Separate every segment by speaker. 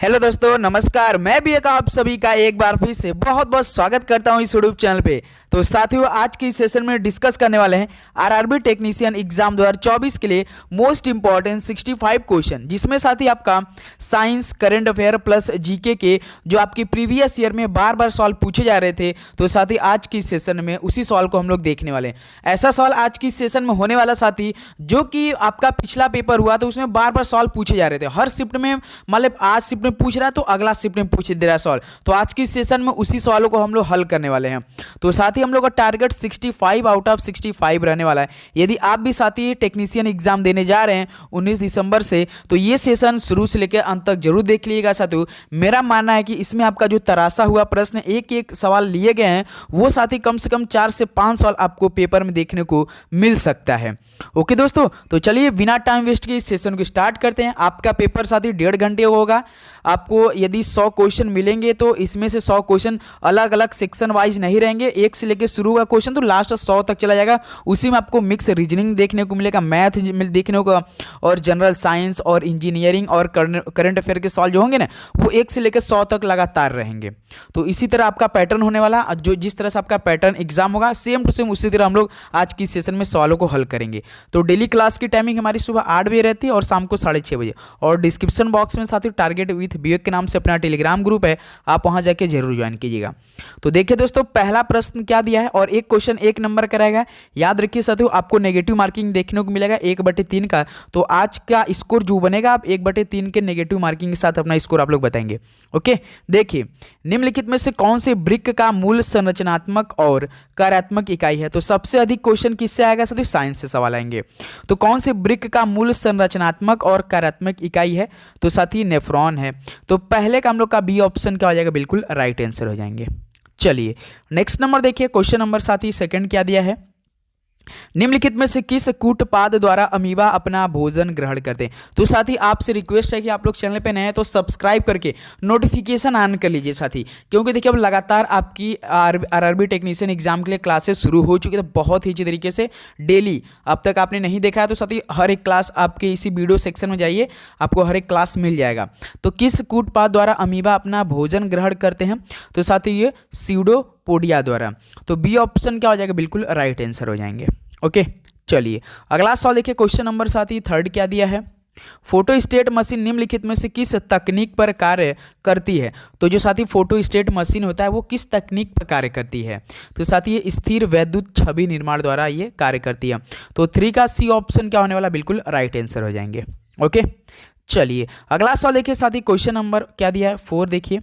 Speaker 1: Hello दोस्तों, नमस्कार। मैं भी एक आप सभी का एक बार फिर से बहुत बहुत स्वागत करता हूं इस यूट्यूब चैनल पे। तो साथियों, आज की सेशन में डिस्कस करने वाले हैं आरआरबी टेक्नीशियन एग्जाम 2024 के लिए मोस्ट इंपॉर्टेंट 65 क्वेश्चन, जिसमें साथ ही आपका science, current affair plus GK के जो आपकी प्रीवियस ईयर में बार बार सवाल पूछे जा रहे थे, तो साथ ही आज की सेशन में उसी सवाल को हम लोग देखने वाले हैं। ऐसा सवाल आज की सेशन में होने वाला साथी, जो कि आपका पिछला पेपर हुआ तो उसमें बार बार सवाल पूछे जा रहे थे। हर शिफ्ट में, मतलब आज शिफ्ट में पूछ रहा है तो अगला शिफ्ट में पूछ दे रहा है सवाल। तो आज की सेशन में उसी सवालों को हम लोग हल करने वाले हैं। तो साथ ही हम लोग का टारगेट 65 आउट ऑफ 65 रहने वाला है। यदि आप भी साथी टेक्नीशियन एग्जाम देने जा रहे हैं 19 दिसंबर से, तो ये सेशन शुरू से लेकर अंत तक जरूर देख लीजिएगा साथियों। मेरा मानना है कि इसमें आपका जो तराशा हुआ प्रश्न, एक एक सवाल लिए गए हैं, वो साथी कम से कम 4 से 5 सवाल आपको पेपर में देखने को मिल सकता है। ओके दोस्तों, तो चलिए बिना टाइम वेस्ट के इस सेशन को स्टार्ट करते हैं। आपका पेपर साथी 1.5 घंटे होगा। आपको यदि 100 क्वेश्चन मिलेंगे तो इसमें से 100 क्वेश्चन अलग अलग सेक्शन वाइज नहीं रहेंगे। एक से लेकर शुरू का क्वेश्चन तो लास्ट 100 तक चला जाएगा। उसी में आपको मिक्स रीजनिंग देखने को मिलेगा, मैथ देखने को, और जनरल साइंस और इंजीनियरिंग और करंट अफेयर के सवाल जो होंगे ना, वो 1 से लेकर 100 तक लगातार रहेंगे। तो इसी तरह आपका पैटर्न होने वाला, जो जिस तरह से आपका पैटर्न एग्जाम होगा सेम टू सेम उसी तरह हम लोग आज की सेशन में सवालों को हल करेंगे। तो डेली क्लास की टाइमिंग हमारी सुबह 8 बजे रहती है और शाम को 6:30 बजे। और डिस्क्रिप्शन बॉक्स में साथ ही टारगेट विथ विवेक के नाम से अपना टेलीग्राम ग्रुप है, आप वहां जाके जरूर ज्वाइन कीजिएगा। तो देखिए दोस्तों, पहला प्रश्न क्या दिया है और एक क्वेश्चन 1 नंबर का रहेगा। याद रखिए साथियों, आपको नेगेटिव मार्किंग देखने को मिलेगा 1/3 का। तो आज का स्कोर जो बनेगा, आप 1/3 के नेगेटिव मार्किंग के साथ अपना स्कोर आप लोग बताएंगे। ओके, देखिए निम्नलिखित में से कौन से वृक्क का मूल संरचनात्मक और कार्यात्मक इकाई है। तो सबसे अधिक क्वेश्चन किससे आएगा साथियों? साइंस से सवाल आएंगे। तो कौन से वृक्क का मूल संरचनात्मक और कार्यात्मक इकाई है? तो साथी नेफ्रॉन है। तो पहले का हम लोग का बी ऑप्शन क्या हो जाएगा? बिल्कुल राइट आंसर हो जाएंगे। चलिए नेक्स्ट नंबर देखिए, क्वेश्चन नंबर साथी सेकंड क्या दिया है? निम्नलिखित में से किस कूटपाद द्वारा अमीबा अपना भोजन ग्रहण करते हैं? तो साथी आपसे रिक्वेस्ट है कि आप लोग चैनल पे नए हैं तो सब्सक्राइब करके नोटिफिकेशन ऑन कर लीजिए साथी, क्योंकि देखिए अब लगातार आपकी आरआरबी टेक्नीशियन एग्जाम के लिए क्लासेस शुरू हो चुकी है, बहुत ही अच्छी तरीके से डेली। अब तक आपने नहीं देखा है तो साथी हर एक क्लास आपके इसी वीडियो सेक्शन में जाइए, आपको हर एक क्लास मिल जाएगा। तो किस कूटपाद द्वारा अमीबा अपना भोजन ग्रहण करते हैं? तो साथी ये सीडोपोडिया द्वारा। तो बी ऑप्शन क्या हो जाएगा? बिल्कुल राइट आंसर हो जाएंगे। ओके, चलिए अगला सवाल देखिए, क्वेश्चन नंबर साथी थर्ड क्या दिया है? फोटोस्टेट मशीन निम्नलिखित में से किस तकनीक पर कार्य करती है? तो जो साथी फोटोस्टेट मशीन होता है वो किस तकनीक पर कार्य करती है? तो साथी ये स्थिर वैद्युत छवि निर्माण द्वारा ये कार्य करती है। तो 3 का सी ऑप्शन क्या होने वाला? बिल्कुल राइट आंसर हो जाएंगे। ओके, चलिए अगला सवाल देखिए साथी, क्वेश्चन नंबर क्या दिया है? 4 देखिए,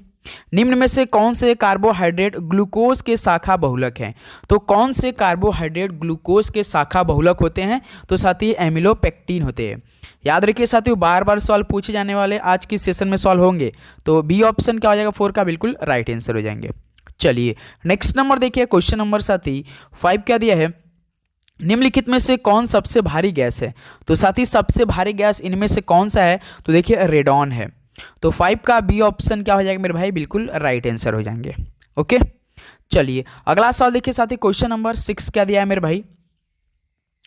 Speaker 1: निम्न में से कौन से कार्बोहाइड्रेट ग्लूकोज के शाखा बहुलक हैं? तो कौन से कार्बोहाइड्रेट ग्लूकोज के शाखा बहुलक होते हैं? तो साथी एमिलोपेक्टिन होते हैं। याद रखिए साथियों, बार बार सवाल पूछे जाने वाले आज की सेशन में सवाल होंगे। तो बी ऑप्शन क्या हो जाएगा? 4 का बिल्कुल राइट आंसर हो जाएंगे। चलिए नेक्स्ट नंबर देखिए, क्वेश्चन नंबर साथी 5 क्या दिया है? निम्नलिखित में से कौन सबसे भारी गैस है? तो साथी सबसे भारी गैस इनमें से कौन सा है? तो देखिए रेडॉन है। तो 5 का बी ऑप्शन क्या हो जाएगा मेरे भाई? बिल्कुल राइट आंसर हो जाएंगे। ओके, चलिए अगला सवाल देखिए साथी, क्वेश्चन नंबर 6 क्या दिया है मेरे भाई?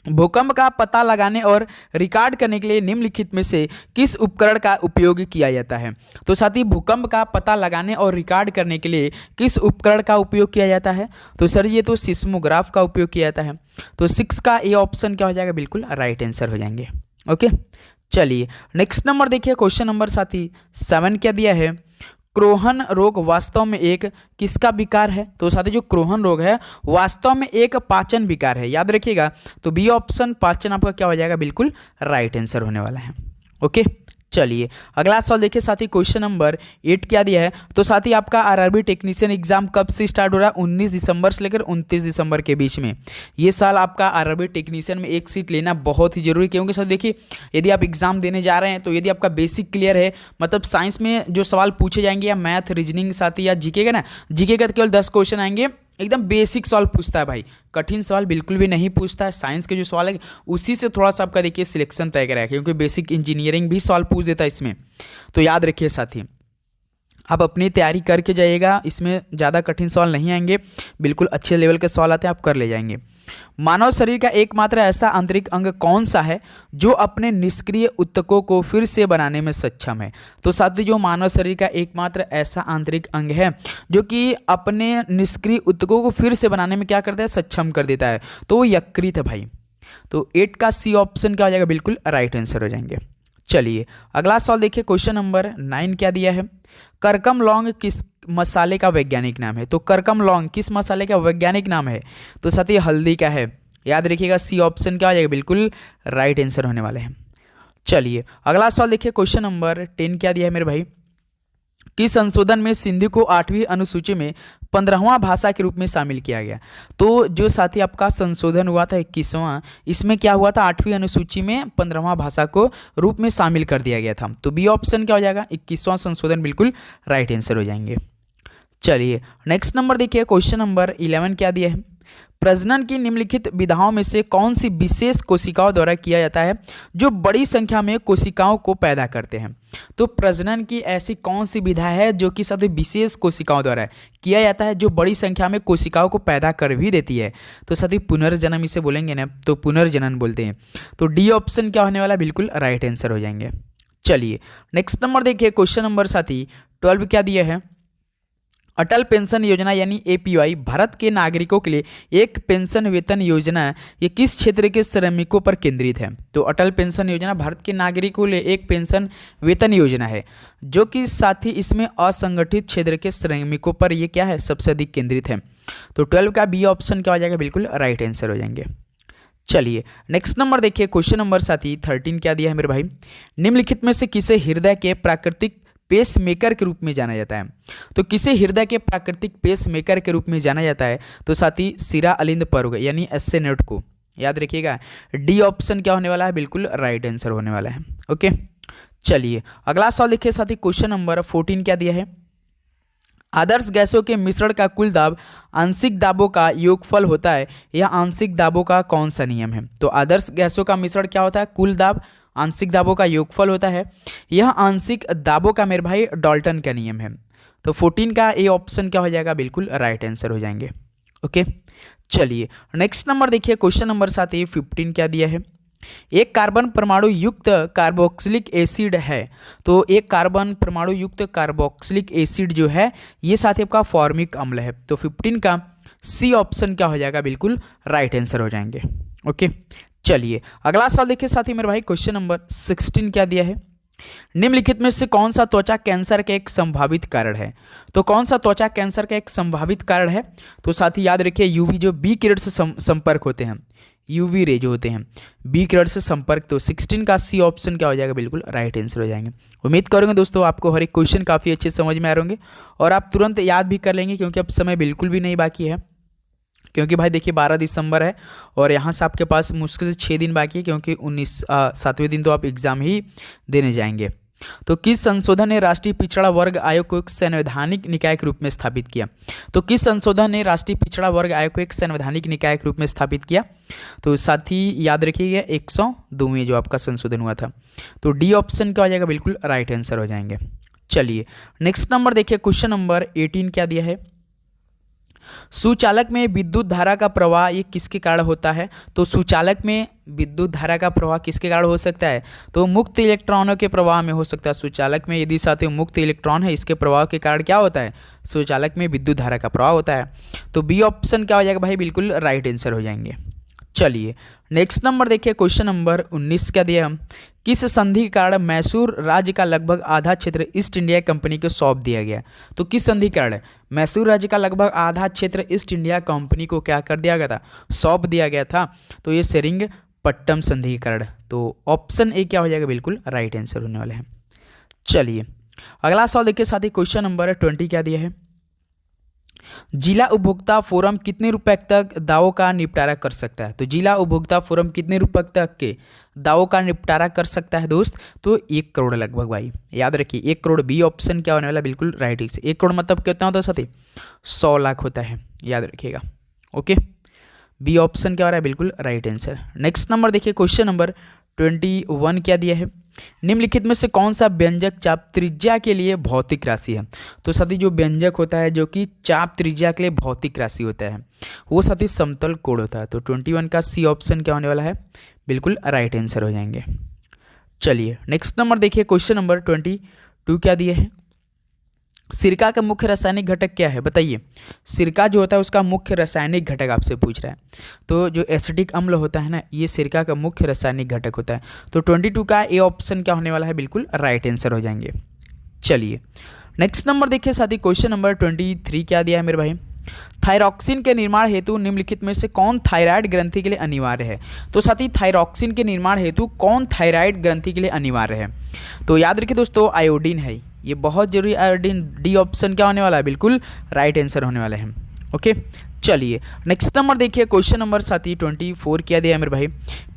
Speaker 1: भूकंप का पता लगाने और रिकॉर्ड करने के लिए निम्नलिखित में से किस उपकरण का उपयोग किया जाता है? तो साथी भूकंप का पता लगाने और रिकॉर्ड करने के लिए किस उपकरण का उपयोग किया जाता है? तो सर ये तो सिस्मोग्राफ का उपयोग किया जाता है। तो 6 का ए ऑप्शन क्या हो जाएगा? बिल्कुल राइट आंसर हो जाएंगे। ओके, चलिए नेक्स्ट नंबर देखिए, क्वेश्चन नंबर साथी 7 क्या दिया है? क्रोहन रोग वास्तव में एक किसका विकार है? तो साथी जो क्रोहन रोग है वास्तव में एक पाचन विकार है, याद रखिएगा। तो बी ऑप्शन पाचन आपका क्या हो जाएगा? बिल्कुल राइट आंसर होने वाला है। ओके, चलिए अगला सवाल देखिए साथी, क्वेश्चन नंबर 8 क्या दिया है? तो साथी आपका आरआरबी टेक्नीशियन एग्जाम कब से स्टार्ट हो रहा है? 19 दिसंबर से लेकर 29 दिसंबर के बीच में। ये साल आपका आरआरबी टेक्नीशियन में एक सीट लेना बहुत ही जरूरी, क्योंकि साथ देखिए यदि आप एग्जाम देने जा रहे हैं तो यदि आपका बेसिक क्लियर है, मतलब साइंस में जो सवाल पूछे जाएंगे या मैथ रीजनिंग साथी या जीके का ना, जीके का केवल 10 क्वेश्चन आएंगे, एकदम बेसिक सवाल पूछता है भाई, कठिन सवाल बिल्कुल भी नहीं पूछता है। साइंस के जो सवाल है उसी से थोड़ा सा आपका देखिए सिलेक्शन तय करा है, क्योंकि बेसिक इंजीनियरिंग भी सवाल पूछ देता है इसमें। तो याद रखिए साथी, आप अपनी तैयारी करके जाइएगा, इसमें ज़्यादा कठिन सवाल नहीं आएंगे, बिल्कुल अच्छे लेवल के सवाल आते हैं, आप कर ले जाएंगे। मानव शरीर का एकमात्र ऐसा आंतरिक अंग कौन सा है जो अपने निष्क्रिय ऊतकों को फिर से बनाने में सक्षम है? तो साथियों, जो मानव शरीर का एकमात्र ऐसा आंतरिक अंग है जो कि अपने निष्क्रिय ऊतकों को फिर से बनाने में क्या करता है, सक्षम कर देता है, तो वो यकृत है भाई। तो 8 का सी ऑप्शन क्या हो जाएगा, बिल्कुल राइट आंसर हो जाएंगे। चलिए अगला सवाल देखिए, क्वेश्चन नंबर 9 क्या दिया है, करकम लौंग किस मसाले का वैज्ञानिक नाम है? तो करकम लौंग किस मसाले का वैज्ञानिक नाम है? तो साथी हल्दी का है, याद रखिएगा सी ऑप्शन क्या हो जाएगा, बिल्कुल राइट आंसर होने वाले हैं। चलिए अगला सवाल देखिए, क्वेश्चन नंबर 10 क्या दिया है मेरे भाई, किस संशोधन में सिंधी को 8वीं अनुसूची में 15वां भाषा के रूप में शामिल किया गया? तो जो साथी आपका संशोधन हुआ था 21वां, इसमें क्या हुआ था, 8वीं अनुसूची में 15वां भाषा को रूप में शामिल कर दिया गया था। तो बी ऑप्शन क्या हो जाएगा, 21वां संशोधन, बिल्कुल राइट आंसर हो जाएंगे। चलिए नेक्स्ट नंबर देखिए, क्वेश्चन नंबर 11 क्या दिया है, प्रजनन की निम्नलिखित विधाओं में से कौन सी विशेष कोशिकाओं द्वारा किया जाता है जो बड़ी संख्या में कोशिकाओं को पैदा करते हैं? तो प्रजनन की ऐसी कौन सी विधा है जो कि साथ विशेष कोशिकाओं द्वारा किया जाता है जो बड़ी संख्या में कोशिकाओं को पैदा कर भी देती है? तो साथ ही पुनर्जन्म इसे बोलेंगे ना, तो पुनर्जनन बोलते हैं। तो डी ऑप्शन क्या होने वाला, बिल्कुल राइट आंसर हो जाएंगे। चलिए नेक्स्ट नंबर देखिए, क्वेश्चन नंबर साथी 12 क्या दिया है, अटल पेंशन योजना यानी एपीवाई भारत के नागरिकों के लिए एक पेंशन वेतन योजना ये किस क्षेत्र के श्रमिकों पर केंद्रित है? तो अटल पेंशन योजना भारत के नागरिकों के लिए एक पेंशन वेतन योजना है जो कि साथ ही इसमें असंगठित क्षेत्र के श्रमिकों पर ये क्या है, सबसे अधिक केंद्रित है। तो 12 का बी ऑप्शन क्या हो जाएगा, बिल्कुल राइट आंसर हो जाएंगे। चलिए नेक्स्ट नंबर देखिए, क्वेश्चन नंबर साथी 13 क्या दिया है मेरे भाई, निम्नलिखित में से किसे हृदय के प्राकृतिक पेस मेकर के रूप में जाना जाता है? तो किसे हृदय के प्राकृतिक पेस मेकर के रूप में जाना जाता है? तो साथी सिरा अलिंद पर्ग यानी एस नेट को, याद रखिएगा डी ऑप्शन क्या होने वाला है, बिल्कुल राइट आंसर होने वाला है। ओके चलिए अगला सवाल देखिए साथी, क्वेश्चन नंबर 14 क्या दिया है, आदर्श गैसों के मिश्रण का कुल दाब आंशिक दाबों का योगफल होता है, यह आंशिक दाबों का कौन सा नियम है? तो आदर्श गैसों का मिश्रण क्या होता है, कुल दाब आंशिक दाबों का योगफल होता है, यह आंशिक दाबों का मेरे भाई डाल्टन का नियम है। तो 14 का ए ऑप्शन क्या हो जाएगा, बिल्कुल राइट आंसर हो जाएंगे। ओके चलिए नेक्स्ट नंबर देखिए, क्वेश्चन नंबर 15 क्या दिया है, एक कार्बन परमाणु युक्त कार्बोक्सिलिक एसिड है। तो एक कार्बन परमाणु युक्त कार्बोक्सिलिक एसिड जो है ये साथ आपका फॉर्मिक अम्ल है। तो 15 का सी ऑप्शन क्या हो जाएगा, बिल्कुल राइट आंसर हो जाएंगे। ओके चलिए अगला सवाल देखिए साथी मेरे भाई, क्वेश्चन नंबर 16 क्या दिया है, निम्नलिखित में से कौन सा त्वचा कैंसर का एक संभावित कारण है? तो कौन सा त्वचा कैंसर का एक संभावित कारण है? तो साथी याद रखिए यूवी जो बी किरण से संपर्क होते हैं, यूवी रे जो होते हैं बी किरण से संपर्क। तो 16 का सी ऑप्शन क्या हो जाएगा, बिल्कुल राइट आंसर हो जाएंगे। उम्मीद करूंगा दोस्तों आपको हर एक क्वेश्चन काफ़ी अच्छे समझ में आ रहे होंगे और आप तुरंत याद भी कर लेंगे, क्योंकि अब समय बिल्कुल भी नहीं बाकी है। क्योंकि भाई देखिए 12 दिसंबर है और यहाँ से आपके पास मुश्किल से 6 दिन बाकी है, क्योंकि 7वें दिन तो आप एग्जाम ही देने जाएंगे। तो किस संशोधन ने राष्ट्रीय पिछड़ा वर्ग आयोग को एक संवैधानिक निकाय के रूप में स्थापित किया? तो किस संशोधन ने राष्ट्रीय पिछड़ा वर्ग आयोग को एक संवैधानिक निकाय के रूप में स्थापित किया? तो साथ ही याद रखिएगा 102वें जो आपका संशोधन हुआ था। तो डी ऑप्शन क्या हो जाएगा, बिल्कुल राइट आंसर हो जाएंगे। चलिए नेक्स्ट नंबर देखिए, क्वेश्चन नंबर 18 क्या दिया है, सुचालक में विद्युत धारा का प्रवाह ये किसके कारण होता है? तो सुचालक में विद्युत धारा का प्रवाह किसके कारण हो सकता है? तो मुक्त इलेक्ट्रॉनों के प्रवाह में हो सकता है। सुचालक में यदि साथियों मुक्त इलेक्ट्रॉन है, इसके प्रवाह के कारण क्या होता है, सुचालक में विद्युत धारा का प्रवाह होता है। तो बी ऑप्शन क्या हो जाएगा भाई, बिल्कुल राइट आंसर हो जाएंगे। चलिए नेक्स्ट नंबर देखिए, क्वेश्चन नंबर 19 क्या दिया हम, किस संधि के कारण मैसूर राज्य का लगभग आधा क्षेत्र ईस्ट इंडिया कंपनी को सौंप दिया गया? तो किस संधि के कारण मैसूर राज्य का लगभग आधा क्षेत्र ईस्ट इंडिया कंपनी को क्या कर दिया गया था, सौंप दिया गया था? तो ये सेरिंगपट्टम संधि के कारण। तो ऑप्शन ए क्या हो जाएगा, बिल्कुल राइट आंसर होने वाले हैं। चलिए अगला सवाल देखिए साथी, क्वेश्चन नंबर 20 क्या दिया है, जिला उपभोक्ता फोरम कितने रुपए तक दावों का निपटारा कर सकता है? तो जिला उपभोक्ता फोरम कितने रुपए तक के दावों का निपटारा कर सकता है दोस्त? तो 1 करोड़ लगभग भाई, याद रखिए 1 करोड़। बी ऑप्शन क्या होने वाला, बिल्कुल राइट। 1 करोड़ मतलब कितना होता है साथी, 100 लाख होता है, याद रखिएगा। ओके बी ऑप्शन क्या हो रहा है, बिल्कुल राइट आंसर। नेक्स्ट नंबर देखिए, क्वेश्चन नंबर 21 क्या दिया है, निम्नलिखित में से कौन सा व्यंजक चाप त्रिज्या के लिए भौतिक राशि है? तो साथी जो व्यंजक होता है जो कि चाप त्रिज्या के लिए भौतिक राशि होता है वो साथी समतल कोण होता है। तो 21 का सी ऑप्शन क्या होने वाला है? बिल्कुल राइट आंसर हो जाएंगे। चलिए नेक्स्ट नंबर देखिए, क्वेश्चन नंबर 22 क्या दिए है? सिरका का मुख्य रासायनिक घटक क्या है बताइए। सिरका जो होता है उसका मुख्य रासायनिक घटक आपसे पूछ रहा है। तो जो एसिटिक अम्ल होता है ना, ये सिरका का मुख्य रासायनिक घटक होता है। तो 22 का ए ऑप्शन क्या होने वाला है? बिल्कुल राइट आंसर हो जाएंगे। चलिए नेक्स्ट नंबर देखिए साथी, क्वेश्चन नंबर 23 क्या दिया है मेरे भाई? थायरॉक्सिन के निर्माण हेतु निम्नलिखित में से कौन थायराइड ग्रंथि के लिए अनिवार्य है? तो साथी थायरॉक्सिन के निर्माण हेतु कौन थायराइड ग्रंथि के लिए अनिवार्य है? तो याद रखिए दोस्तों, आयोडीन है, ये बहुत जरूरी। आयोडीन डी ऑप्शन क्या होने वाला है? बिल्कुल राइट आंसर होने वाला है। ओके चलिए नेक्स्ट नंबर देखिए, क्वेश्चन नंबर साथी 24 क्या दिया है मेरे भाई?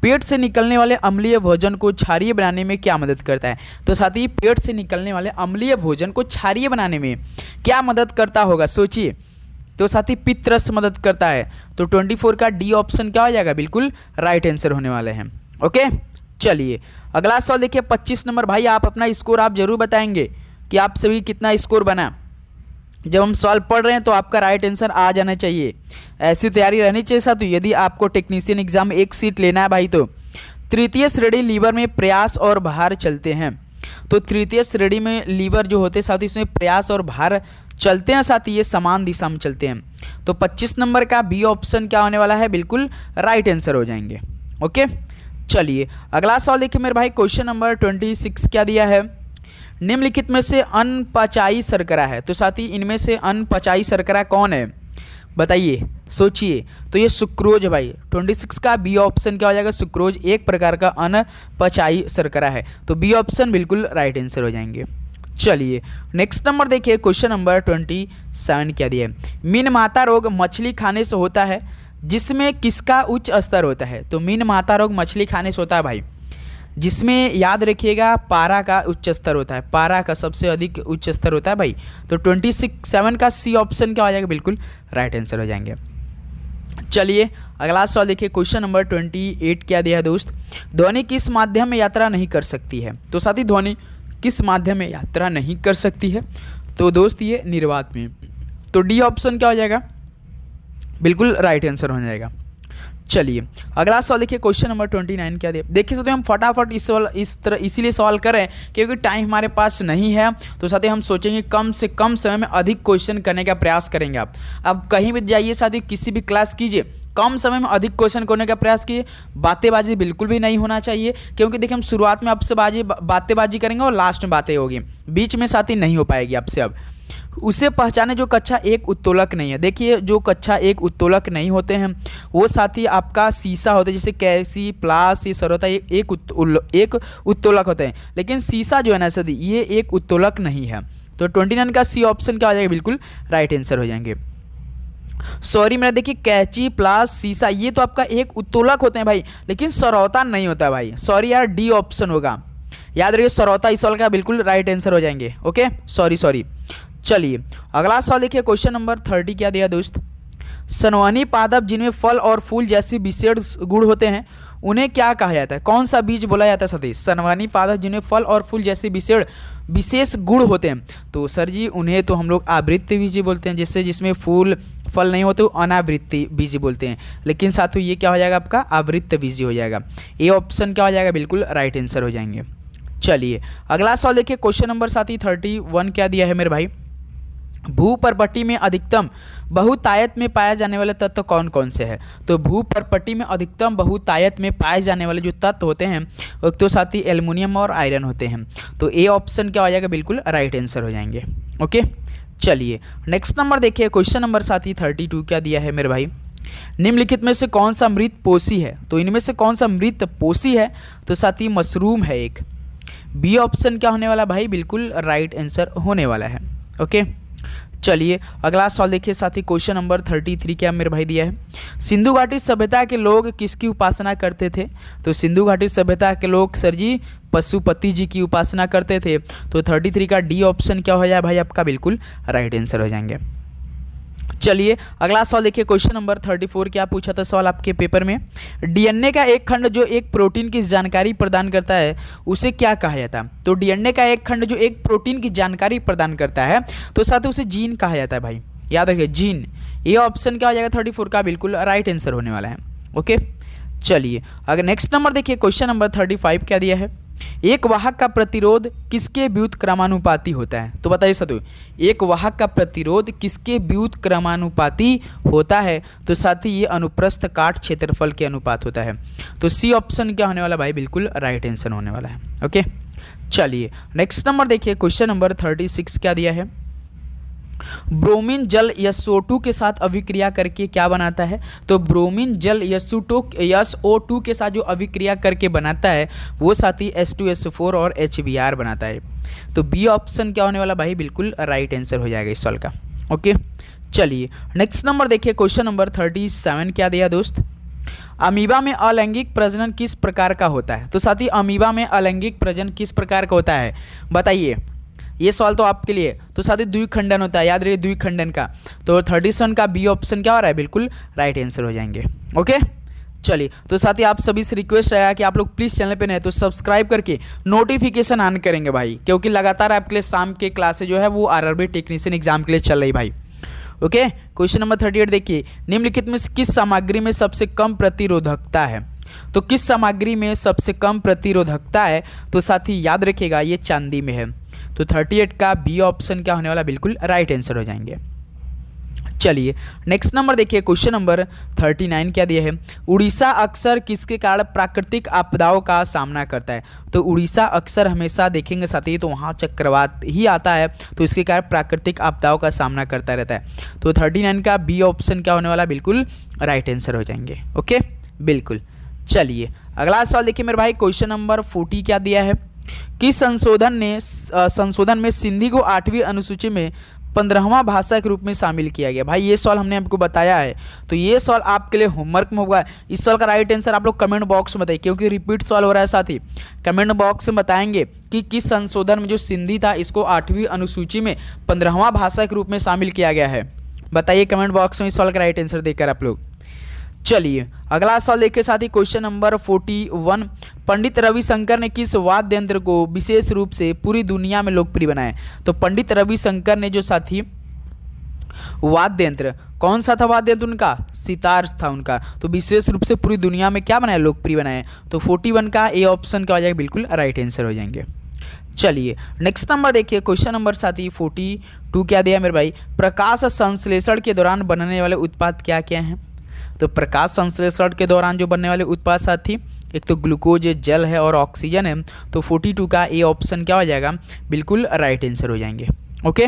Speaker 1: पेट से निकलने वाले अम्लीय भोजन को क्षारीय बनाने में क्या मदद करता है? तो साथी पेट से निकलने वाले अम्लीय भोजन को क्षारीय बनाने में क्या मदद करता होगा? सोचिए। तो साथी पित्तरस मदद करता है। तो 24 का डी ऑप्शन क्या हो जाएगा? बिल्कुल राइट आंसर होने वाले हैं। ओके चलिए अगला सवाल देखिए, 25 नंबर। भाई आप अपना स्कोर आप जरूर बताएंगे कि आप सभी कितना स्कोर बना। जब हम सवाल पढ़ रहे हैं तो आपका राइट आंसर आ जाना चाहिए, ऐसी तैयारी रहनी चाहिए साथियों। यदि आपको टेक्नीशियन एग्जाम में एक सीट लेना है भाई, तो तृतीय श्रेणी लीवर में प्रयास और भार चलते हैं। तो तृतीय श्रेणी में लीवर जो होते हैं साथी, इसमें प्रयास और भार चलते हैं साथी, ये समान दिशा में चलते हैं। तो 25 नंबर का बी ऑप्शन क्या होने वाला है? बिल्कुल राइट आंसर हो जाएंगे। ओके चलिए अगला सवाल देखिए मेरे भाई, क्वेश्चन नंबर 26 क्या दिया है? निम्नलिखित में से अनपचाई शर्करा है। तो साथी इनमें से अनपचाई शर्करा कौन है बताइए, सोचिए। तो ये सुक्रोज है भाई। 26 का बी ऑप्शन क्या हो जाएगा? सुक्रोज एक प्रकार का अनपचाई शर्करा है। तो बी ऑप्शन बिल्कुल राइट आंसर हो जाएंगे। चलिए नेक्स्ट नंबर देखिए, क्वेश्चन नंबर 27 क्या दिया है? मीन माता रोग मछली खाने से होता है जिसमें किसका उच्च स्तर होता है? तो मीन माता रोग मछली खाने से होता है भाई, जिसमें याद रखिएगा पारा का उच्च स्तर होता है। पारा का सबसे अधिक उच्च स्तर होता है भाई। तो 27 का सी ऑप्शन क्या हो जाएगा? बिल्कुल राइट आंसर हो जाएंगे। चलिए अगला सवाल देखिए, क्वेश्चन नंबर 28 क्या दिया है दोस्त? ध्वनि किस माध्यम में यात्रा नहीं कर सकती है? तो साथी ध्वनि किस माध्यम में यात्रा नहीं कर सकती है? तो दोस्त ये निर्वात में। तो डी ऑप्शन क्या हो जाएगा? बिल्कुल राइट आंसर हो जाएगा। चलिए अगला सवाल देखिए, क्वेश्चन नंबर 29 क्या दिया? देखिए साथियों, हम फटाफट इसीलिए सवाल कर रहे हैं क्योंकि टाइम हमारे पास नहीं है। तो साथियों हम सोचेंगे कम से कम समय में अधिक क्वेश्चन करने का प्रयास करेंगे। आप अब कहीं भी जाइए साथियों, किसी भी क्लास कीजिए, कम समय में अधिक क्वेश्चन करने का प्रयास कीजिए। बातेंबाजी बिल्कुल भी नहीं होना चाहिए, क्योंकि देखिए हम शुरुआत में आपसे बातेंबाजी करेंगे और लास्ट में बातें होगी, बीच में साथी नहीं हो पाएगी आपसे। अब उसे पहचाने जो कक्षा एक उत्तोलक नहीं है। देखिए जो कक्षा एक उत्तोलक नहीं होते हैं वो साथी आपका शीशा होता है, जैसे कैसी प्लास ये सर होता है, एक उत्तोलक होते हैं। लेकिन शीशा जो है ना साथी, ये एक उत्तोलक नहीं है। तो 29 का सी ऑप्शन क्या हो जाएगा? बिल्कुल राइट आंसर हो जाएंगे। सॉरी मेरा, देखिए कैंची प्लास शीशा ये तो आपका एक उत्तोलक होते हैं भाई, लेकिन सरौता नहीं होता भाई। सॉरी यार, डी ऑप्शन होगा, याद रखिए सरौता इस सवाल का बिल्कुल राइट आंसर हो जाएंगे। Okay sorry. चलिए अगला सवाल देखिए, क्वेश्चन नंबर 30 क्या दिया दोस्त? सनवनी पादप जिनमें फल और फूल जैसी विशेष गुण होते हैं उन्हें क्या कहा जाता है? कौन सा बीज बोला जाता है साथी? सनवनी पादप जिनमें फल और फूल जैसे विशेष गुण होते हैं। तो सर जी उन्हें तो हम लोग आवृत्ति बीज बोलते हैं, जिसमें फूल फल नहीं होते अनावृत्ति बीज बोलते हैं। लेकिन साथियों ये क्या हो जाएगा? आपका आवृत्त बीज हो जाएगा। ए ऑप्शन क्या हो जाएगा? बिल्कुल राइट आंसर हो जाएंगे। चलिए अगला सवाल देखिए, क्वेश्चन नंबर साथी 31 क्या दिया है मेरे भाई? भूपर्पट्टी में अधिकतम बहुतायत में पाए जाने वाले तत्व कौन कौन से हैं? तो भूपर्पट्टी में अधिकतम बहुतायत में पाए जाने वाले जो तत्व होते हैं वो तो साथी एल्युमिनियम और आयरन होते हैं। तो ए ऑप्शन क्या हो जाएगा? बिल्कुल राइट आंसर हो जाएंगे। ओके चलिए नेक्स्ट नंबर देखिए, क्वेश्चन नंबर साथी 32 क्या दिया है मेरे भाई? निम्नलिखित में से कौन सा मृत पोषी है? तो इनमें से कौन सा मृत पोषी है? तो साथी मशरूम है एक। बी ऑप्शन क्या होने वाला भाई? बिल्कुल राइट आंसर होने वाला है। ओके चलिए अगला सवाल देखिए साथी, क्वेश्चन नंबर 33 क्या मेरे भाई दिया है? सिंधु घाटी सभ्यता के लोग किसकी उपासना करते थे? तो सिंधु घाटी सभ्यता के लोग सर जी पशुपति जी की उपासना करते थे। तो 33 का डी ऑप्शन क्या हो जाए भाई आपका? बिल्कुल राइट आंसर हो जाएंगे। चलिए अगला सवाल देखिए, क्वेश्चन नंबर 34 क्या पूछा था सवाल आपके पेपर में। डीएनए का एक खंड जो एक प्रोटीन की जानकारी प्रदान करता है उसे क्या कहा जाता है? तो डीएनए का एक खंड जो एक प्रोटीन की जानकारी प्रदान करता है तो साथ ही उसे जीन कहा जाता है भाई, याद रखिए जीन। ये ऑप्शन क्या हो जाएगा 34 का बिल्कुल राइट आंसर होने वाला है। ओके चलिए अगर नेक्स्ट नंबर देखिए, क्वेश्चन नंबर 35 क्या दिया है, एक वाहक का प्रतिरोध किसके व्युत क्रमानुपाती होता है? तो बताइए साथियों, एक वाहक का प्रतिरोध किसके व्युत क्रमानुपाती होता है? तो साथ ही ये अनुप्रस्थ काट क्षेत्रफल के अनुपात होता है। तो सी ऑप्शन क्या होने वाला भाई, बिल्कुल राइट आंसर होने वाला है। ओके चलिए नेक्स्ट नंबर देखिए, क्वेश्चन नंबर 36 क्या दिया है, ब्रोमीन जल SO2 के साथ अभिक्रिया करके क्या बनाता है? तो ब्रोमीन जल SO2 के साथ जो अभिक्रिया करके बनाता है वो साथी H2SO4 और HBr बनाता है। तो बी ऑप्शन क्या होने वाला भाई, बिल्कुल राइट आंसर हो जाएगा इस सवाल का। ओके चलिए नेक्स्ट नंबर देखिए, क्वेश्चन नंबर 37 क्या दिया दोस्त, अमीबा में अलैंगिक प्रजनन किस प्रकार का होता है? तो साथी अमीबा में अलैंगिक प्रजनन किस प्रकार का होता है बताइए। ये सवाल तो आपके लिए, तो साथ ही द्विखंडन होता है, याद रखिए द्विखंडन का। तो 37 का बी ऑप्शन क्या हो रहा है, बिल्कुल राइट आंसर हो जाएंगे। ओके चलिए तो साथ ही आप सभी से रिक्वेस्ट रहेगा कि आप लोग प्लीज़ चैनल पे नए तो सब्सक्राइब करके नोटिफिकेशन ऑन करेंगे भाई, क्योंकि लगातार आपके लिए शाम के क्लासेज जो है वो आरआरबी टेक्नीशियन एग्जाम के लिए चल रही भाई। ओके क्वेश्चन नंबर 38 देखिए, निम्नलिखित में किस सामग्री में सबसे कम प्रतिरोधकता है? तो किस सामग्री में सबसे कम प्रतिरोधकता है? तो साथी याद रखिएगा ये चांदी में है। तो 38 का बी ऑप्शन क्या होने वाला, बिल्कुल राइट आंसर हो जाएंगे। चलिए नेक्स्ट नंबर देखिए, क्वेश्चन नंबर 39 क्या दिया है, उड़ीसा अक्सर किसके कारण प्राकृतिक आपदाओं का सामना करता है? तो उड़ीसा अक्सर हमेशा देखेंगे साथी तो वहाँ चक्रवात ही आता है, तो इसके कारण प्राकृतिक आपदाओं का सामना करता रहता है। तो 39 का बी ऑप्शन क्या होने वाला, बिल्कुल राइट आंसर हो जाएंगे। ओके बिल्कुल चलिए अगला सवाल देखिए मेरे भाई, क्वेश्चन नंबर 40 क्या दिया है, किस संशोधन में सिंधी को 8वीं अनुसूची में 15वां भाषा के रूप में शामिल किया गया? भाई ये सवाल हमने आपको बताया है, तो ये सवाल आपके लिए होमवर्क में होगा। इस सवाल का राइट आंसर आप लोग कमेंट बॉक्स में बताइए, क्योंकि रिपीट सवाल हो रहा है साथी। कमेंट बॉक्स में बताएंगे कि किस संशोधन में जो सिंधी था इसको 8वीं अनुसूची में 15वां भाषा के रूप में शामिल किया गया है। बताइए कमेंट बॉक्स में इस सवाल का राइट आंसर देकर आप लोग। चलिए अगला सवाल देखिए साथी, क्वेश्चन नंबर 41, पंडित रविशंकर ने किस वाद्य यंत्र को विशेष रूप से पूरी दुनिया में लोकप्रिय बनाया? तो पंडित रविशंकर ने जो साथी वाद्य यंत्र, कौन सा था वाद्य यंत्र उनका? सितार था उनका। तो विशेष रूप से पूरी दुनिया में क्या बनाया, लोकप्रिय बनाया। तो 41 का ए ऑप्शन क्या हो जाएगा, बिल्कुल राइट आंसर हो जाएंगे। चलिए नेक्स्ट नंबर देखिए, क्वेश्चन नंबर साथी 42 क्या दिया मेरे भाई, प्रकाश संश्लेषण के दौरान बनने वाले उत्पाद क्या क्या हैं? तो प्रकाश संश्लेषण के दौरान जो बनने वाले उत्पाद साथी, एक तो ग्लूकोज, जल है और ऑक्सीजन है। तो 42 का ए ऑप्शन क्या हो जाएगा, बिल्कुल राइट आंसर हो जाएंगे। ओके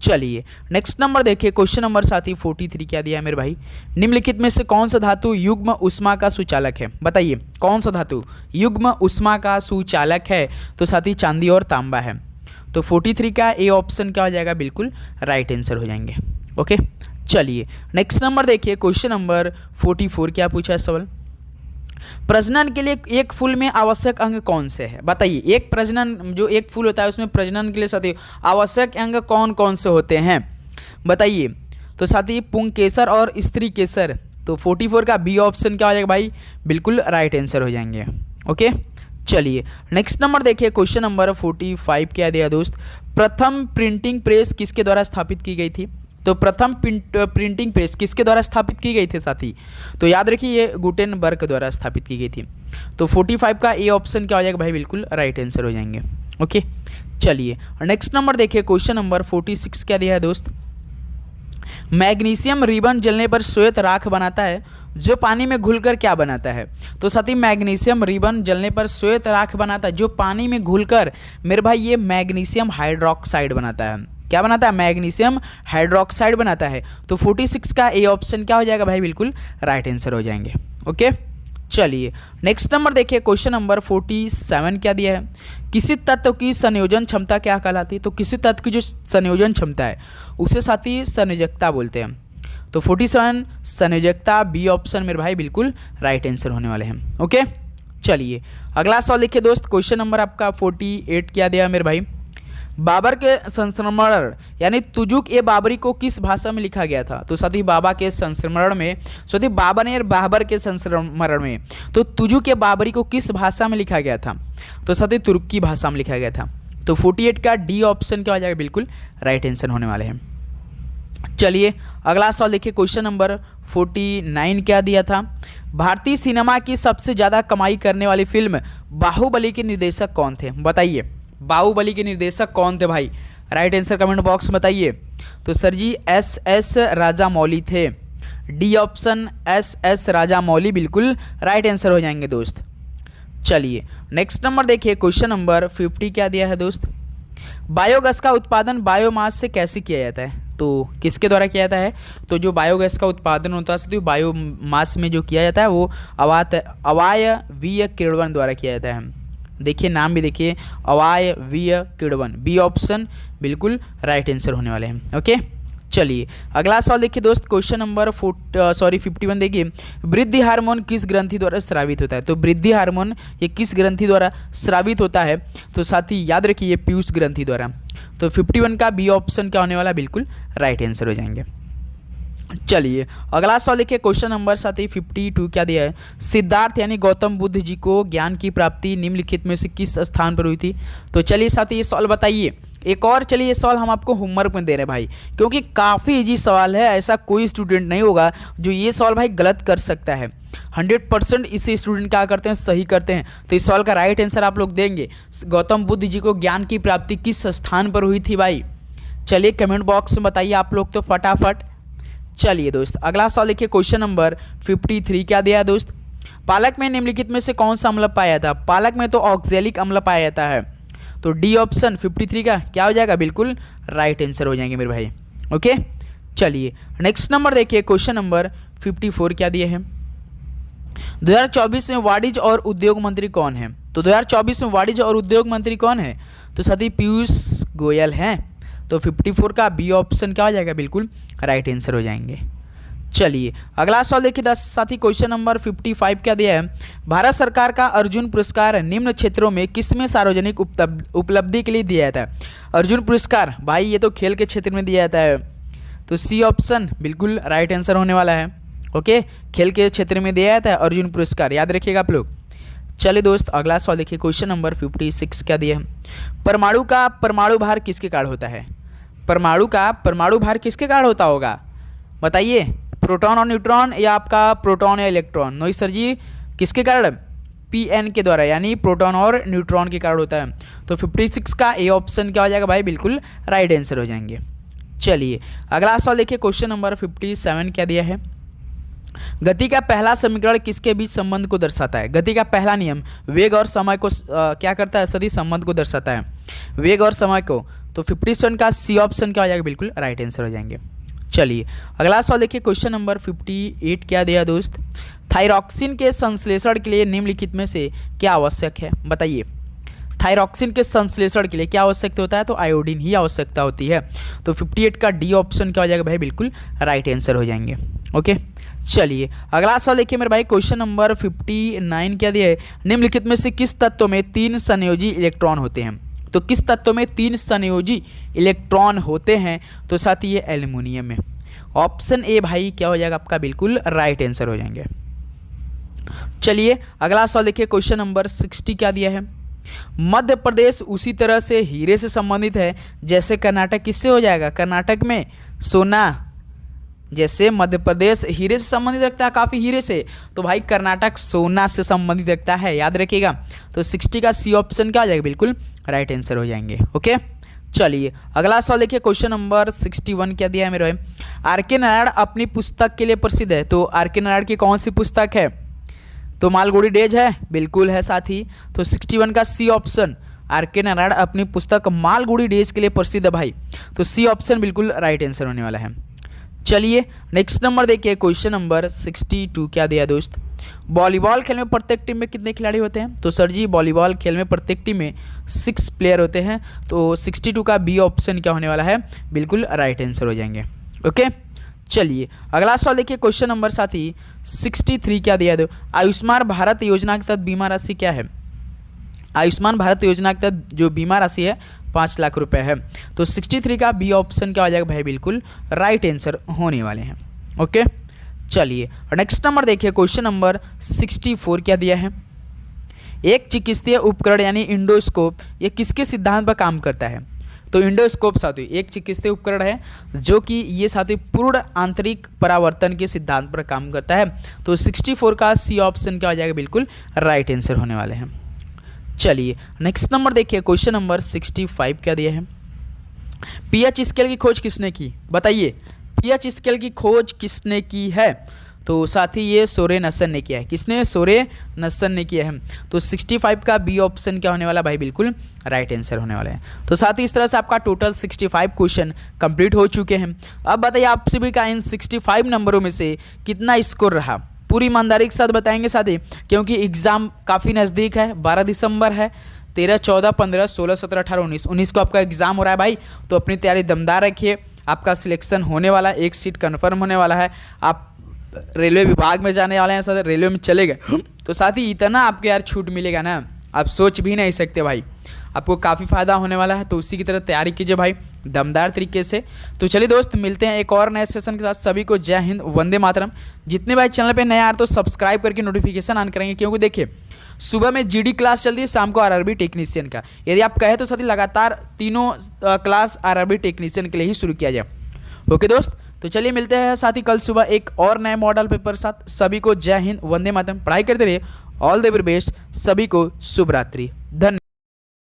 Speaker 1: चलिए नेक्स्ट नंबर देखिए, क्वेश्चन नंबर साथी 43 क्या दिया है मेरे भाई, निम्नलिखित में से कौन सा धातु युग्म उष्मा का सुचालक है? बताइए कौन सा धातु युग्म उष्मा का सुचालक है? तो साथी चांदी और तांबा है। तो 43 का ए ऑप्शन क्या हो जाएगा, बिल्कुल राइट आंसर हो जाएंगे। ओके चलिए नेक्स्ट नंबर देखिए, क्वेश्चन नंबर 44 क्या पूछा है सवाल, प्रजनन के लिए एक फूल में आवश्यक अंग कौन से है? बताइए एक प्रजनन जो एक फूल होता है उसमें प्रजनन के लिए साथी आवश्यक अंग कौन कौन से होते हैं बताइए। तो साथी पुंकेसर और स्त्री केसर। तो 44 का बी ऑप्शन क्या हो जाएगा भाई, बिल्कुल राइट आंसर हो जाएंगे। ओके चलिए नेक्स्ट नंबर देखिए, क्वेश्चन नंबर 45 क्या दिया दोस्त, प्रथम प्रिंटिंग प्रेस किसके द्वारा स्थापित की गई थी? तो प्रथम प्रिंटिंग प्रेस किसके द्वारा स्थापित की गई थी साथी? तो याद रखिए ये गुटेनबर्ग द्वारा स्थापित की गई थी। तो 45 का ए ऑप्शन क्या हो जाएगा भाई, बिल्कुल राइट आंसर हो जाएंगे। ओके चलिए नेक्स्ट नंबर देखिए, क्वेश्चन नंबर 46 क्या दिया है दोस्त, मैग्नीशियम रिबन जलने पर श्वेत राख बनाता है जो पानी में घुलकर क्या बनाता है? तो साथी मैग्नीशियम रिबन जलने पर श्वेत राख बनाता है जो पानी में घुलकर मेरे भाई ये मैग्नीशियम हाइड्रोक्साइड बनाता है। क्या बनाता है, मैग्नीशियम हाइड्रोक्साइड बनाता है। तो 46 का ए ऑप्शन क्या हो जाएगा भाई, बिल्कुल राइट आंसर हो जाएंगे। ओके चलिए नेक्स्ट नंबर देखिए, क्वेश्चन नंबर 47 क्या दिया है, किसी तत्व की संयोजन क्षमता क्या कहलाती है? तो किसी तत्व की जो संयोजन क्षमता है उसे साथी संयोजकता बोलते हैं। तो 47 संयोजकता बी ऑप्शन मेरे भाई बिल्कुल राइट आंसर होने वाले हैं। ओके चलिए अगला सवाल देखिए दोस्त, क्वेश्चन नंबर आपका 48 क्या दिया मेरे भाई, बाबर के संस्मरण यानी तुजुक ए बाबरी को किस भाषा में लिखा गया था? तो साथी बाबा के संस्मरण में, साथी बाबर ने बाबर के संस्मरण में, तो तुजुक ए बाबरी को किस भाषा में लिखा गया था? तो साथी तुर्की भाषा में लिखा गया था। तो 48 का डी ऑप्शन क्या हो जाएगा? बिल्कुल राइट आंसर होने वाले हैं। चलिए अगला सवाल देखिए, क्वेश्चन नंबर 49 क्या दिया था? भारतीय सिनेमा की सबसे ज़्यादा कमाई करने वाली फिल्म बाहुबली के निर्देशक कौन थे? बताइए, बाहुबली के निर्देशक कौन थे भाई? राइट आंसर कमेंट बॉक्स में बताइए। तो सर जी एस राजामौली थे। डी ऑप्शन एस राजामौली बिल्कुल राइट आंसर हो जाएंगे दोस्त। चलिए नेक्स्ट नंबर देखिए, क्वेश्चन नंबर 50 क्या दिया है दोस्त? बायोगैस का उत्पादन बायोमास से कैसे किया जाता है? तो किसके द्वारा किया जाता है? तो जो बायोगैस का उत्पादन होता है बायोमास में जो किया जाता है वो अवायवीय किण्वन द्वारा किया जाता है। देखिए नाम भी देखिए, अवायवीय किण्वन, बी ऑप्शन बिल्कुल राइट आंसर होने वाले हैं। ओके चलिए अगला सवाल देखिए दोस्त, क्वेश्चन नंबर 51 देखिए, वृद्धि हार्मोन किस ग्रंथि द्वारा स्रावित होता है? तो वृद्धि हार्मोन ये किस ग्रंथि द्वारा स्रावित होता है? तो साथ ही याद रखिए ये पीयूष ग्रंथि द्वारा। तो 51 का बी ऑप्शन क्या होने वाला? बिल्कुल राइट आंसर हो जाएंगे। चलिए अगला सवाल देखिए, क्वेश्चन नंबर 52 क्या दिया है? सिद्धार्थ यानी गौतम बुद्ध जी को ज्ञान की प्राप्ति निम्नलिखित में से किस स्थान पर हुई थी? तो चलिए साथी ये सवाल बताइए। एक और चलिए ये सवाल हम आपको होमवर्क में दे रहे हैं भाई, क्योंकि काफ़ी इजी सवाल है, ऐसा कोई स्टूडेंट नहीं होगा जो ये सवाल भाई गलत कर सकता है। 100% इसे स्टूडेंट क्या करते हैं? सही करते हैं। तो इस सवाल का राइट आंसर आप लोग देंगे, गौतम बुद्ध जी को ज्ञान की प्राप्ति किस स्थान पर हुई थी भाई? चलिए कमेंट बॉक्स में बताइए आप लोग तो फटाफट। चलिए दोस्त अगला सवाल देखिए, क्वेश्चन नंबर 53 क्या दिया है दोस्त? पालक में निम्नलिखित में से कौन सा अम्ल पाया जाता है? पालक में तो ऑक्जेलिक अम्ल पाया जाता है। तो डी ऑप्शन 53 का क्या हो जाएगा? बिल्कुल राइट आंसर हो जाएंगे मेरे भाई। ओके चलिए नेक्स्ट नंबर देखिए, क्वेश्चन नंबर 54 क्या दिए हैं? 2024 में वाणिज्य और उद्योग मंत्री कौन है? तो 2024 में वाणिज्य और उद्योग मंत्री कौन है? तो साथी पीयूष गोयल हैं। तो 54 का बी ऑप्शन क्या हो जाएगा? बिल्कुल राइट आंसर हो जाएंगे। चलिए अगला सवाल देखिए साथी, क्वेश्चन नंबर 55 क्या दिया है? भारत सरकार का अर्जुन पुरस्कार निम्न क्षेत्रों में किसमें सार्वजनिक उपलब्धि के लिए दिया जाता है? अर्जुन पुरस्कार भाई ये तो खेल के क्षेत्र में दिया जाता है। तो सी ऑप्शन बिल्कुल राइट आंसर होने वाला है। ओके खेल के क्षेत्र में दिया जाता है अर्जुन पुरस्कार, याद रखिएगा आप लोग। चलिए दोस्त अगला सवाल देखिए, क्वेश्चन नंबर 56 क्या दिया है? परमाणु का परमाणु भार किसके कारण होता है? परमाणु का परमाणु भार किसके कारण होता होगा? बताइए, प्रोटॉन और न्यूट्रॉन या आपका प्रोटॉन या इलेक्ट्रॉन? नहीं सर जी, किसके कारण? पीएन के द्वारा, यानी प्रोटॉन और न्यूट्रॉन के कारण होता है। तो 56 का ए ऑप्शन क्या हो जाएगा भाई? बिल्कुल राइट आंसर हो जाएंगे। चलिए अगला सवाल देखिए, क्वेश्चन नंबर 57 क्या दिया है? गति का पहला समीकरण किसके बीच संबंध को दर्शाता है? गति का पहला नियम वेग और समय को क्या करता है? सदी संबंध को दर्शाता है, वेग और समय को। तो 57 का सी ऑप्शन क्या हो जाएगा? बिल्कुल राइट आंसर हो जाएंगे। चलिए अगला सवाल देखिए, क्वेश्चन नंबर 58 क्या दिया दोस्त? थायरॉक्सिन के संश्लेषण के लिए निम्नलिखित में से क्या आवश्यक है? बताइए, थायरॉक्सिन के संश्लेषण के लिए क्या आवश्यकता होता है? तो आयोडीन ही आवश्यकता होती है। तो 58 का डी ऑप्शन क्या हो जाएगा भाई? बिल्कुल राइट आंसर हो जाएंगे। ओके चलिए अगला सवाल देखिए मेरे भाई, क्वेश्चन नंबर 59 क्या दिया है? निम्नलिखित में से किस तत्व में 3 संयोजी इलेक्ट्रॉन होते हैं? तो किस तत्व में 3 संयोजी इलेक्ट्रॉन होते हैं? तो साथ ही ये एल्युमिनियम में। ऑप्शन ए भाई क्या हो जाएगा आपका? बिल्कुल राइट आंसर हो जाएंगे। चलिए अगला सवाल देखिए, क्वेश्चन नंबर 60 क्या दिया है? मध्य प्रदेश उसी तरह से हीरे से संबंधित है जैसे कर्नाटक किससे हो जाएगा? कर्नाटक में सोना। जैसे मध्य प्रदेश हीरे से संबंधित रखता है, काफ़ी हीरे से, तो भाई कर्नाटक सोना से संबंधित रखता है, याद रखिएगा। तो 60 का सी ऑप्शन क्या हो जाएगा? बिल्कुल राइट आंसर हो जाएंगे। ओके चलिए अगला सवाल देखिए, क्वेश्चन नंबर 61 क्या दिया है मेरे भाई? आर.के. नारायण अपनी पुस्तक के लिए प्रसिद्ध है। तो आर.के. नारायण की कौन सी पुस्तक है? तो मालगुडी डेज है, बिल्कुल है साथी। तो 61 का सी ऑप्शन, आर.के. नारायण अपनी पुस्तक मालगुडी डेज के लिए प्रसिद्ध है भाई। तो सी ऑप्शन बिल्कुल राइट आंसर होने वाला है। चलिए नेक्स्ट नंबर देखिए, क्वेश्चन नंबर 62 क्या दिया दोस्त? वॉलीबॉल खेल में प्रत्येक टीम में कितने खिलाड़ी होते हैं? तो सर जी वॉलीबॉल खेल में प्रत्येक टीम में 6 प्लेयर होते हैं। तो 62 का बी ऑप्शन क्या होने वाला है? बिल्कुल राइट आंसर हो जाएंगे। ओके चलिए अगला सवाल देखिए, क्वेश्चन नंबर 63 क्या दिया दो? आयुष्मान भारत योजना के तहत बीमा राशि क्या है? आयुष्मान भारत योजना के तहत जो बीमा राशि है 5 लाख रुपए है। तो 63 का बी ऑप्शन क्या हो जाएगा भाई, बिल्कुल राइट आंसर होने वाले हैं। ओके, चलिए नेक्स्ट नंबर देखिए, क्वेश्चन नंबर 64 क्या दिया है। एक चिकित्सीय उपकरण यानी इंडोस्कोप ये किसके सिद्धांत पर काम करता है। तो इंडोस्कोप साथी एक चिकित्सीय उपकरण है जो कि ये साथी पूर्ण आंतरिक परावर्तन के सिद्धांत पर काम करता है। तो 64 का सी ऑप्शन क्या हो जाएगा, बिल्कुल राइट आंसर होने वाले हैं। चलिए नेक्स्ट नंबर देखिए, क्वेश्चन नंबर 65 क्या दिया है। पीएच स्केल की खोज किसने की, बताइए पीएच स्केल की खोज किसने की है। तो साथ ही ये सोरेनसन ने किया है। किसने, सोरेनसन ने किया है। तो 65 का बी ऑप्शन क्या होने वाला भाई, बिल्कुल राइट आंसर होने वाला है। तो साथ ही इस तरह से आपका टोटल 65 क्वेश्चन कंप्लीट हो चुके हैं। अब बताइए आप सभी का इन 65 नंबरों में से कितना स्कोर रहा, पूरी ईमानदारी के साथ बताएंगे साथी, क्योंकि एग्ज़ाम काफ़ी नज़दीक है। 12 दिसंबर है, 13, 14, 15, 16, 17, 18, 19 को आपका एग्ज़ाम हो रहा है भाई। तो अपनी तैयारी दमदार रखिए, आपका सिलेक्शन होने वाला है, एक सीट कन्फर्म होने वाला है। आप रेलवे विभाग में जाने वाले हैं, सर रेलवे में चले गए तो साथ ही इतना आपके यार छूट मिलेगा ना, आप सोच भी नहीं सकते भाई, आपको काफ़ी फ़ायदा होने वाला है। तो उसी की तरह तैयारी कीजिए भाई दमदार तरीके से। तो चलिए दोस्त, मिलते हैं एक और नए सेशन के साथ। सभी को जय हिंद, वंदे मातरम। जितने भाई चैनल पे नए आ रहे तो सब्सक्राइब करके नोटिफिकेशन ऑन करेंगे, क्योंकि देखिए सुबह में जीडी क्लास चलती है, शाम को आरआरबी टेक्नीशियन का। यदि आप कहें तो साथ ही लगातार तीनों क्लास आरआरबी टेक्नीशियन के लिए ही शुरू किया जाए। ओके दोस्त, तो चलिए मिलते हैं साथ ही कल सुबह एक और नए मॉडल पेपर साथ। सभी को जय हिंद, वंदे मातरम। पढ़ाई करते रहिए, ऑल द वेरी बेस्ट। सभी को शुभ रात्रि, धन्यवाद।